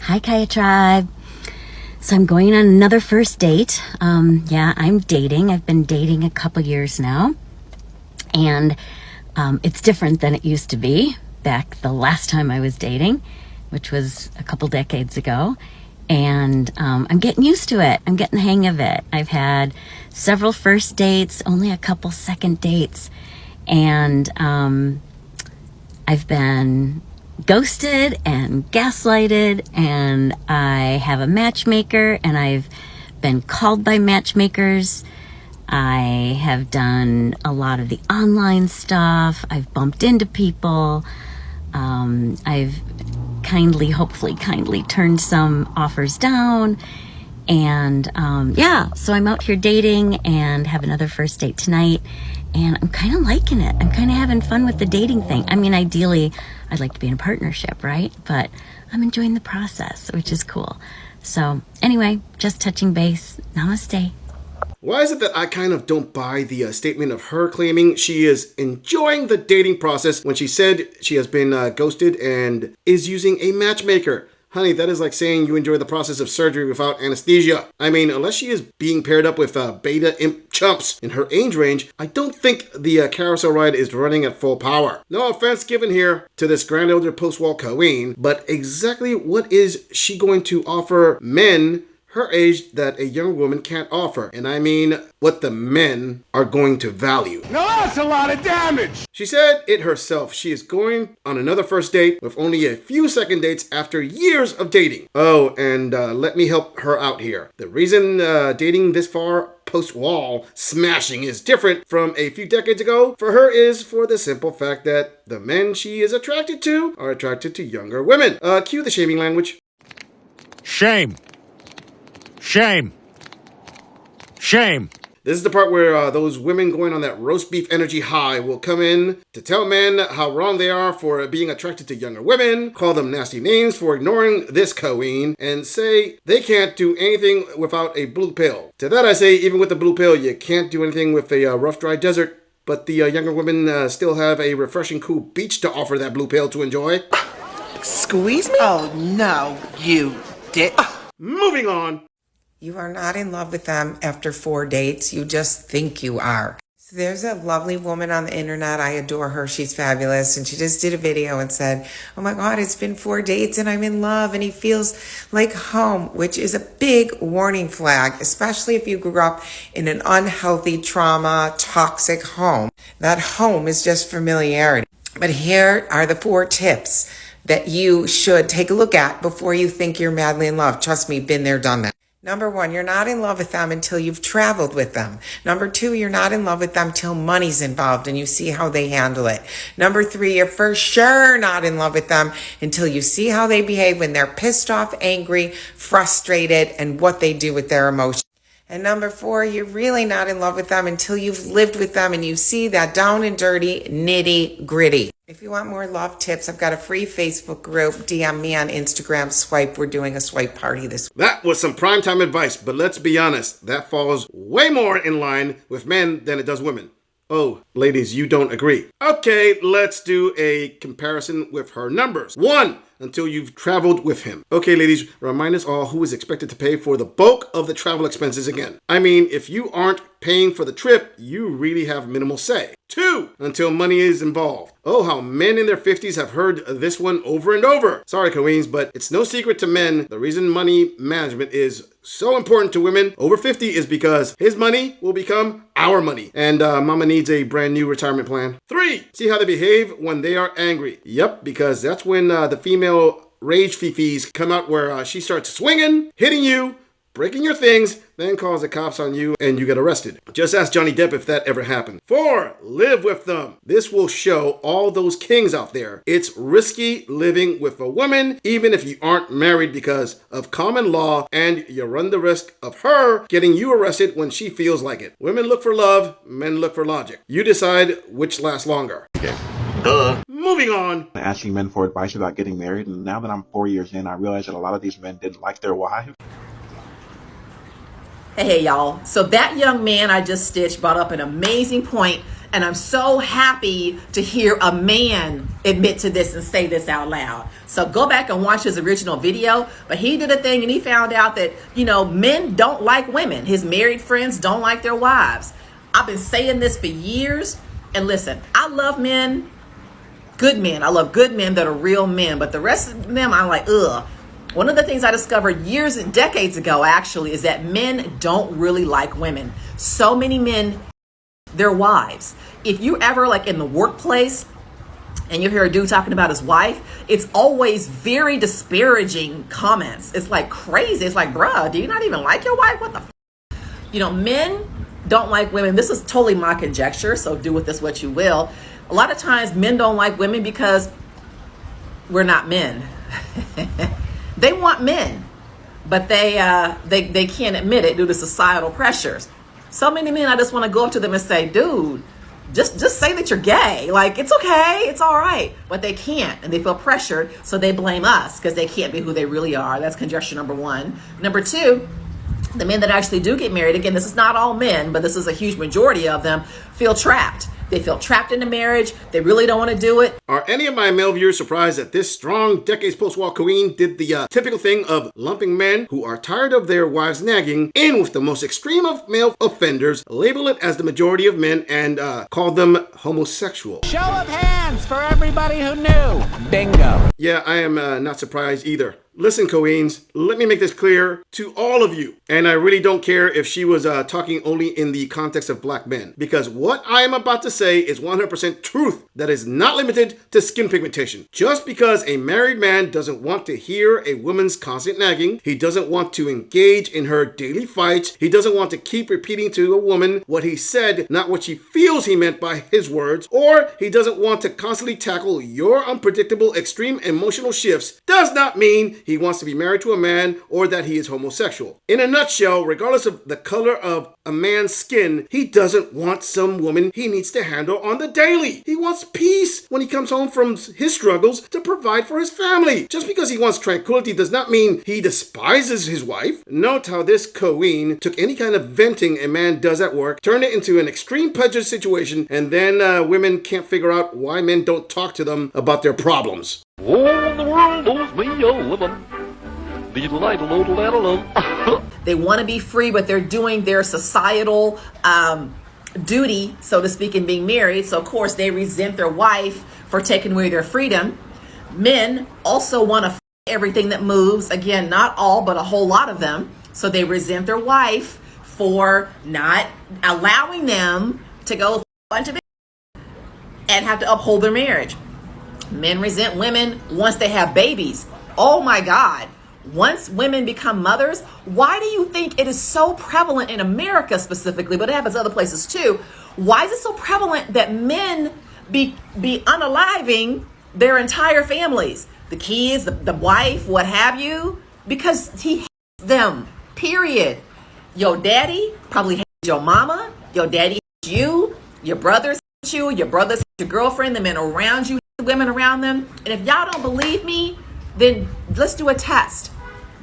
Hi, Kaya Tribe. So I'm going on another first date. Yeah, I'm dating. I've been dating a couple years now. And it's different than it used to be back the last time I was dating, which was a couple decades ago. And I'm getting used to it. I'm getting the hang of it. I've had several first dates, only a couple second dates. And I've been ghosted and gaslighted, and I have a matchmaker, and I've been called by matchmakers. I have done a lot of the online stuff. I've bumped into people. I've hopefully kindly turned some offers down. And yeah, so I'm out here dating and have another first date tonight. And I'm kind of liking it. I'm kind of having fun with the dating thing. I mean, ideally, I'd like to be in a partnership, right? But I'm enjoying the process, which is cool. So anyway, just touching base. Namaste. Why is it that I kind of don't buy the statement of her claiming she is enjoying the dating process when she said she has been ghosted and is using a matchmaker? Honey, that is like saying you enjoy the process of surgery without anesthesia. I mean, unless she is being paired up with beta imp chumps in her age range, I don't think the carousel ride is running at full power. No offense given here to this grand elder post-wall queen, but exactly what is she going to offer men her age that a young woman can't offer? And I mean what the men are going to value. Now that's a lot of damage! She said it herself. She is going on another first date with only a few second dates after years of dating. Oh, and let me help her out here. The reason dating this far post-wall smashing is different from a few decades ago for her is for the simple fact that the men she is attracted to are attracted to younger women. Cue the shaming language. Shame. Shame. Shame. This is the part where those women going on that roast beef energy high will come in to tell men how wrong they are for being attracted to younger women, call them nasty names for ignoring this queen, and say they can't do anything without a blue pill. To that I say, even with the blue pill, you can't do anything with a rough, dry desert, but the younger women still have a refreshing, cool beach to offer that blue pill to enjoy. Squeeze me? Oh, no, you did. Moving on. You are not in love with them after 4 dates. You just think you are. So there's a lovely woman on the internet. I adore her. She's fabulous. And she just did a video and said, oh my God, it's been 4 dates and I'm in love and he feels like home, which is a big warning flag, especially if you grew up in an unhealthy, trauma, toxic home. That home is just familiarity. But here are the 4 tips that you should take a look at before you think you're madly in love. Trust me, been there, done that. Number 1, you're not in love with them until you've traveled with them. Number 2, you're not in love with them till money's involved and you see how they handle it. Number 3, you're for sure not in love with them until you see how they behave when they're pissed off, angry, frustrated, and what they do with their emotions. And number 4, you're really not in love with them until you've lived with them and you see that down and dirty, nitty gritty. If you want more love tips, I've got a free Facebook group. DM me on Instagram, swipe. We're doing a swipe party this week. That was some primetime advice, but let's be honest, that falls way more in line with men than it does women. Oh, ladies, you don't agree. Okay, let's do a comparison with her numbers. 1, until you've traveled with him. Okay, ladies, remind us all who is expected to pay for the bulk of the travel expenses again. I mean, if you aren't paying for the trip, you really have minimal say. 2, until money is involved. Oh, how men in their 50s have heard this one over and over. Sorry, queens, but it's no secret to men. The reason money management is so important to women over 50 is because his money will become our money. And mama needs a brand new retirement plan. 3, see how they behave when they are angry. Yep, because that's when the female rage fifis come out where she starts swinging, hitting you, breaking your things, then calls the cops on you and you get arrested. Just ask Johnny Depp if that ever happened. 4, live with them. This will show all those kings out there it's risky living with a woman even if you aren't married because of common law and you run the risk of her getting you arrested when she feels like it. Women look for love, men look for logic. You decide which lasts longer. Okay. Duh. Moving on. Asking men for advice about getting married, and now that I'm 4 years in, I realize that a lot of these men didn't like their wives. Hey y'all, so that young man I just stitched brought up an amazing point And I'm so happy to hear a man admit to this and say this out loud. So go back and watch his original video. But he did a thing and he found out that, men don't like women. His married friends don't like their wives. I've been saying this for years. And listen, I love men, good men. I love good men that are real men. But the rest of them, I'm like, ugh. One of the things I discovered years and decades ago, actually, is that men don't really like women. So many men, their wives. If you ever like in the workplace and you hear a dude talking about his wife, it's always very disparaging comments. It's like crazy. It's like, bruh, do you not even like your wife? What the men don't like women. This is totally my conjecture, so do with this what you will. A lot of times men don't like women because we're not men. They want men, but they can't admit it due to societal pressures. So many men, I just want to go up to them and say, dude, just say that you're gay. Like, it's okay, it's all right. But they can't, and they feel pressured, so they blame us because they can't be who they really are. That's conjecture number one. Number two, the men that actually do get married, again, this is not all men, but this is a huge majority of them, feel trapped. They feel trapped in the marriage. They really don't want to do it. Are any of my male viewers surprised that this strong, decades post-war queen did the typical thing of lumping men who are tired of their wives nagging in with the most extreme of male offenders, label it as the majority of men, and call them homosexual? Show of hands for everybody who knew. Bingo. Yeah, I am not surprised either. Listen, Queens, let me make this clear to all of you. And I really don't care if she was talking only in the context of black men, because what I am about to say is 100% truth that is not limited to skin pigmentation. Just because a married man doesn't want to hear a woman's constant nagging, he doesn't want to engage in her daily fights, he doesn't want to keep repeating to a woman what he said, not what she feels he meant by his words, or he doesn't want to constantly tackle your unpredictable extreme emotional shifts, does not mean he wants to be married to a man or that he is homosexual. In a nutshell, regardless of the color of a man's skin, he doesn't want some woman he needs to handle on the daily. He wants peace when he comes home from his struggles to provide for his family. Just because he wants tranquility does not mean he despises his wife. Note how this queen took any kind of venting a man does at work, turned it into an extreme prejudice situation, and then women can't figure out why men don't talk to them about their problems. Oh, the world owes me a living. They want to be free, but they're doing their societal duty, so to speak, in being married. So, of course, they resent their wife for taking away their freedom. Men also want to everything that moves. Again, not all, but a whole lot of them. So they resent their wife for not allowing them to go a bunch of and have to uphold their marriage. Men resent women once they have babies. Oh my God. Once women become mothers, why do you think it is so prevalent in America specifically, but it happens other places too? Why is it so prevalent that men be unaliving their entire families? The kids, the wife, what have you? Because he hates them, period. Your daddy probably hates your mama. Your daddy hates you. Your brothers hate you. Your brothers hate your girlfriend. The men around you hate the women around them. And if y'all don't believe me, then let's do a test.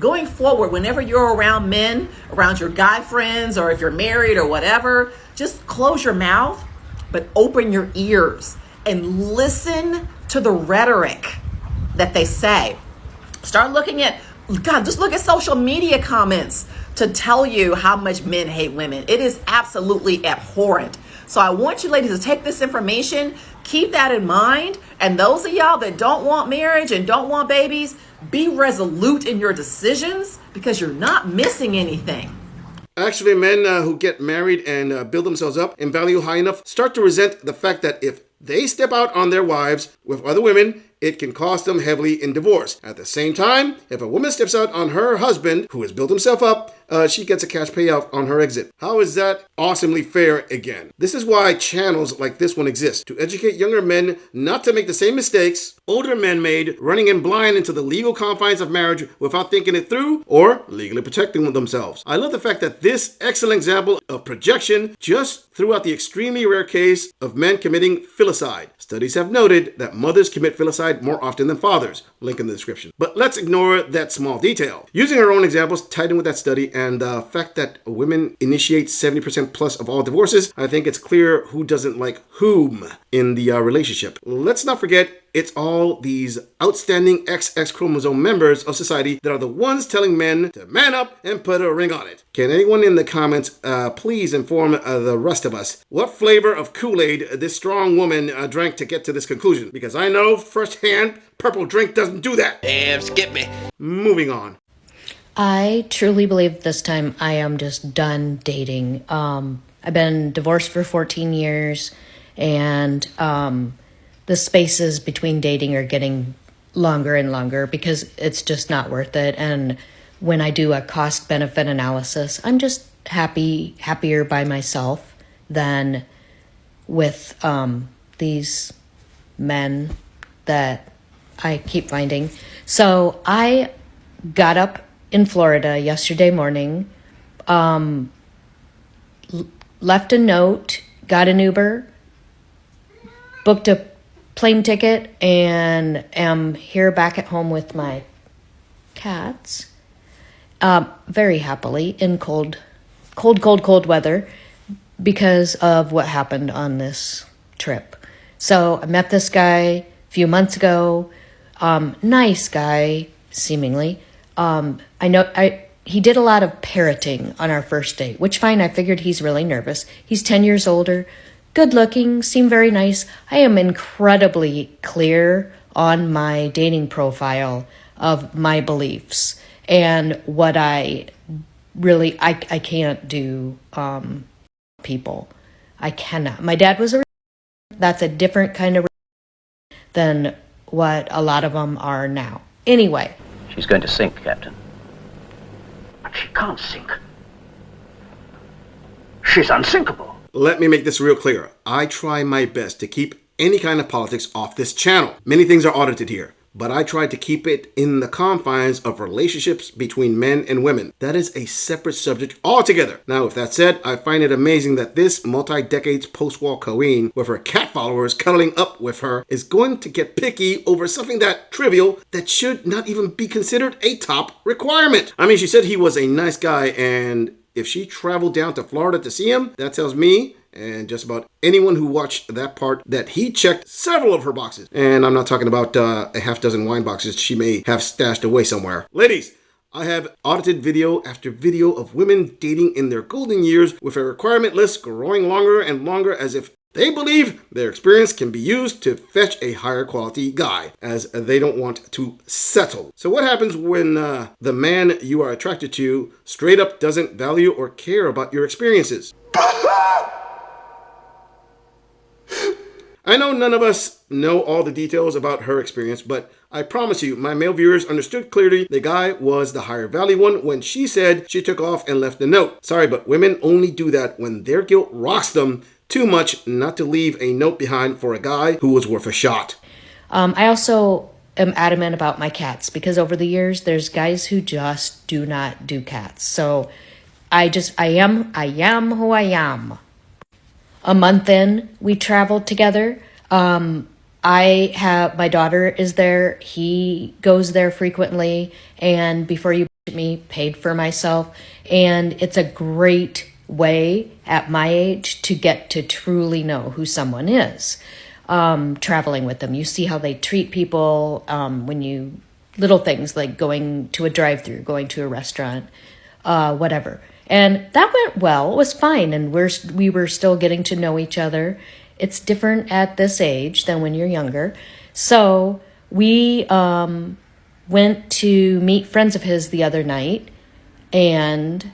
Going forward, whenever you're around men, around your guy friends, or if you're married or whatever, just close your mouth, but open your ears and listen to the rhetoric that they say. Start looking at, God, just look at social media comments to tell you how much men hate women. It is absolutely abhorrent. So I want you ladies to take this information, keep that in mind. And those of y'all that don't want marriage and don't want babies, be resolute in your decisions because you're not missing anything. Actually, men who get married and build themselves up in value high enough start to resent the fact that if they step out on their wives with other women, it can cost them heavily in divorce. At the same time, if a woman steps out on her husband, who has built himself up, she gets a cash payout on her exit. How is that awesomely fair again? This is why channels like this one exist, to educate younger men not to make the same mistakes older men made, running in blind into the legal confines of marriage without thinking it through or legally protecting themselves. I love the fact that this excellent example of projection just threw out the extremely rare case of men committing filicide. Studies have noted that mothers commit filicide more often than fathers. Link in the description. But let's ignore that small detail. Using our own examples tied in with that study and the fact that women initiate 70% plus of all divorces, I think it's clear who doesn't like whom in the relationship. Let's not forget, it's all these outstanding XX chromosome members of society that are the ones telling men to man up and put a ring on it. Can anyone in the comments please inform the rest of us what flavor of Kool-Aid this strong woman drank to get to this conclusion? Because I know firsthand, purple drink doesn't do that. Damn, skip me. Moving on. I truly believe this time I am just done dating. I've been divorced for 14 years, and the spaces between dating are getting longer and longer because it's just not worth it. And when I do a cost-benefit analysis, I'm just happier by myself than with these men that I keep finding. So I got up in Florida yesterday morning, left a note, got an Uber, booked a plane ticket, and am here back at home with my cats, very happily in cold weather because of what happened on this trip. So I met this guy a few months ago, nice guy, seemingly. He did a lot of parroting on our first date, which fine, I figured he's really nervous. He's 10 years older, good looking, seemed very nice. I am incredibly clear on my dating profile of my beliefs and what I can't do people. I cannot. My dad was that's a different kind of than what a lot of them are now. Anyway. She's going to sink, Captain. But she can't sink. She's unsinkable. Let me make this real clear. I try my best to keep any kind of politics off this channel. Many things are audited here, but I try to keep it in the confines of relationships between men and women. That is a separate subject altogether. Now, with that said, I find it amazing that this multi-decades post-war queen with her cat followers cuddling up with her is going to get picky over something that trivial that should not even be considered a top requirement. I mean, she said he was a nice guy, and if she traveled down to Florida to see him, that tells me and just about anyone who watched that part that he checked several of her boxes. And I'm not talking about a half dozen wine boxes she may have stashed away somewhere. Ladies, I have audited video after video of women dating in their golden years with a requirement list growing longer and longer as if they believe their experience can be used to fetch a higher quality guy, as they don't want to settle. So what happens when the man you are attracted to straight up doesn't value or care about your experiences? I know none of us know all the details about her experience, but I promise you, my male viewers understood clearly the guy was the higher value one when she said she took off and left a note. Sorry, but women only do that when their guilt rocks them too much not to leave a note behind for a guy who was worth a shot. I also am adamant about my cats because over the years, there's guys who just do not do cats. So I am who I am. A month in, we traveled together. My daughter is there. He goes there frequently. And before you me, paid for myself. And it's a great way at my age to get to truly know who someone is. Traveling with them, you see how they treat people, little things like going to a drive-thru, going to a restaurant, whatever. And that went well. It was fine. And we were still getting to know each other. It's different at this age than when you're younger. So we went to meet friends of his the other night. And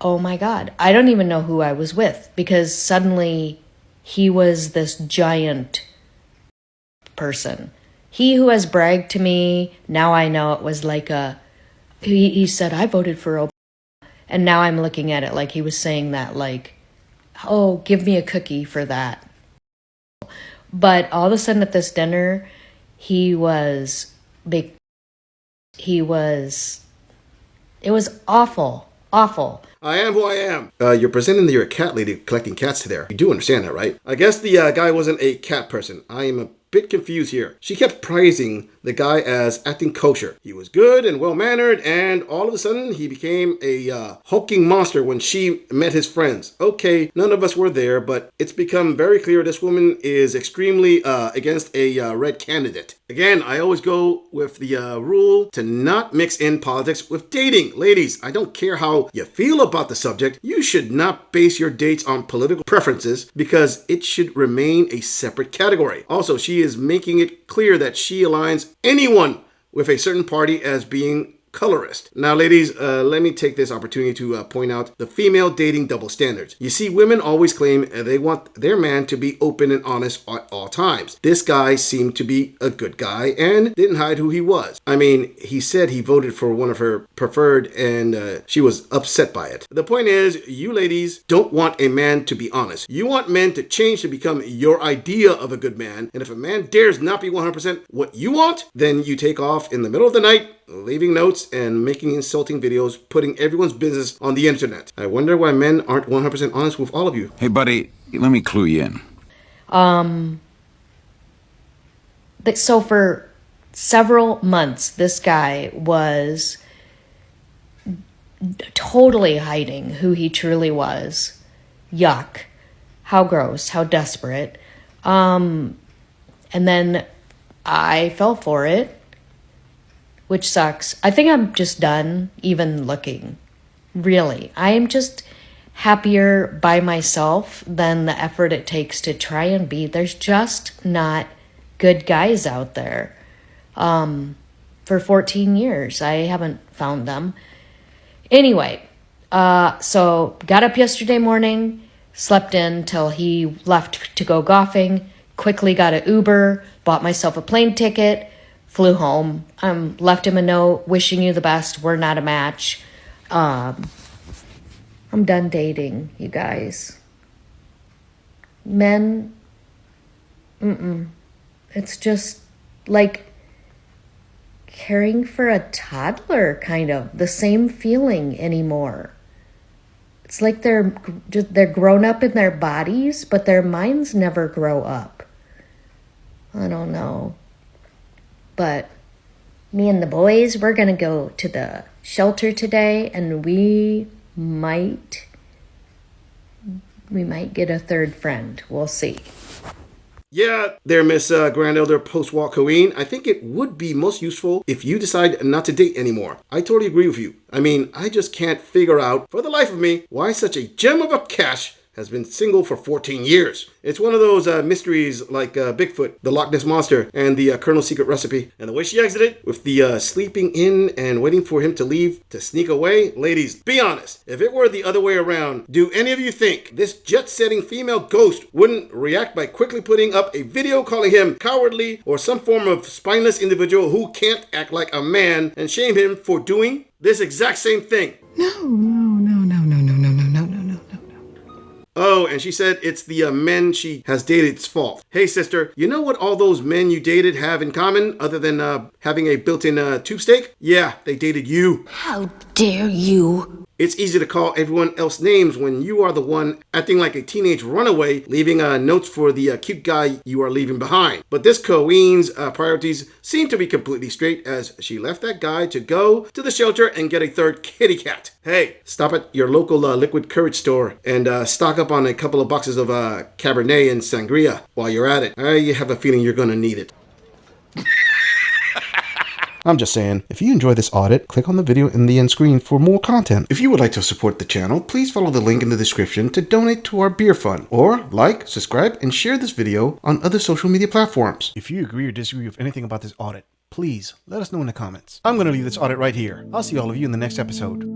oh my God, I don't even know who I was with because suddenly he was this giant person. He who has bragged to me, now I know it was like he said, I voted for Obama. And now I'm looking at it like he was saying that like, oh, give me a cookie for that. But all of a sudden at this dinner, it was awful. I am who I am. You're presenting that you're a cat lady collecting cats there. You do understand that, right? I guess the guy wasn't a cat person. I am a bit confused here. She kept praising the guy as acting kosher. He was good and well-mannered, and all of a sudden he became a hulking monster when she met his friends. Okay, none of us were there, but it's become very clear this woman is extremely against a red candidate. Again, I always go with the rule to not mix in politics with dating. Ladies, I don't care how you feel about the subject, you should not base your dates on political preferences because it should remain a separate category. Also, she is making it clear that she aligns anyone with a certain party as being colorist. Now, ladies, let me take this opportunity to point out the female dating double standards. You see, women always claim they want their man to be open and honest at all times. This guy seemed to be a good guy and didn't hide who he was. I mean, he said he voted for one of her preferred and she was upset by it. The point is, you ladies don't want a man to be honest. You want men to change to become your idea of a good man. And if a man dares not be 100% what you want, then you take off in the middle of the night, leaving notes and making insulting videos, putting everyone's business on the internet. I wonder why men aren't 100% honest with all of you. Hey, buddy, let me clue you in. So for several months, this guy was totally hiding who he truly was. Yuck. How gross. How desperate. And then I fell for it, which sucks. I think I'm just done even looking. Really. I am just happier by myself than the effort it takes to try and be. There's just not good guys out there. For 14 years, I haven't found them. Anyway, so got up yesterday morning, slept in till he left to go golfing, quickly got an Uber, bought myself a plane ticket, flew home, left him a note, wishing you the best, we're not a match. I'm done dating, you guys. Men, it's just like caring for a toddler, kind of. The same feeling anymore. It's like they're grown up in their bodies, but their minds never grow up. I don't know. But me and the boys, we're going to go to the shelter today, and we might get a third friend. We'll see. Yeah, there, Miss Grand Elder Post-Walk Queen. I think it would be most useful if you decide not to date anymore. I totally agree with you. I mean, I just can't figure out, for the life of me, why such a gem of a cash has been single for 14 years. It's one of those mysteries like Bigfoot, the Loch Ness Monster, and the Colonel's Secret Recipe. And the way she exited, with the sleeping in and waiting for him to leave to sneak away. Ladies, be honest. If it were the other way around, do any of you think this jet-setting female ghost wouldn't react by quickly putting up a video calling him cowardly or some form of spineless individual who can't act like a man and shame him for doing this exact same thing? No. Oh, and she said it's the men she has dated's fault. Hey, sister, you know what all those men you dated have in common other than having a built-in tube steak? Yeah, they dated you. How dare you? It's easy to call everyone else names when you are the one acting like a teenage runaway, leaving notes for the cute guy you are leaving behind. But this queen's priorities seem to be completely straight, as she left that guy to go to the shelter and get a third kitty cat. Hey, stop at your local liquid courage store and stock up on a couple of boxes of Cabernet and Sangria while you're at it. I have a feeling you're going to need it. I'm just saying, if you enjoy this audit, click on the video in the end screen for more content. If you would like to support the channel, please follow the link in the description to donate to our beer fund, or like, subscribe, and share this video on other social media platforms. If you agree or disagree with anything about this audit, please let us know in the comments. I'm going to leave this audit right here. I'll see all of you in the next episode.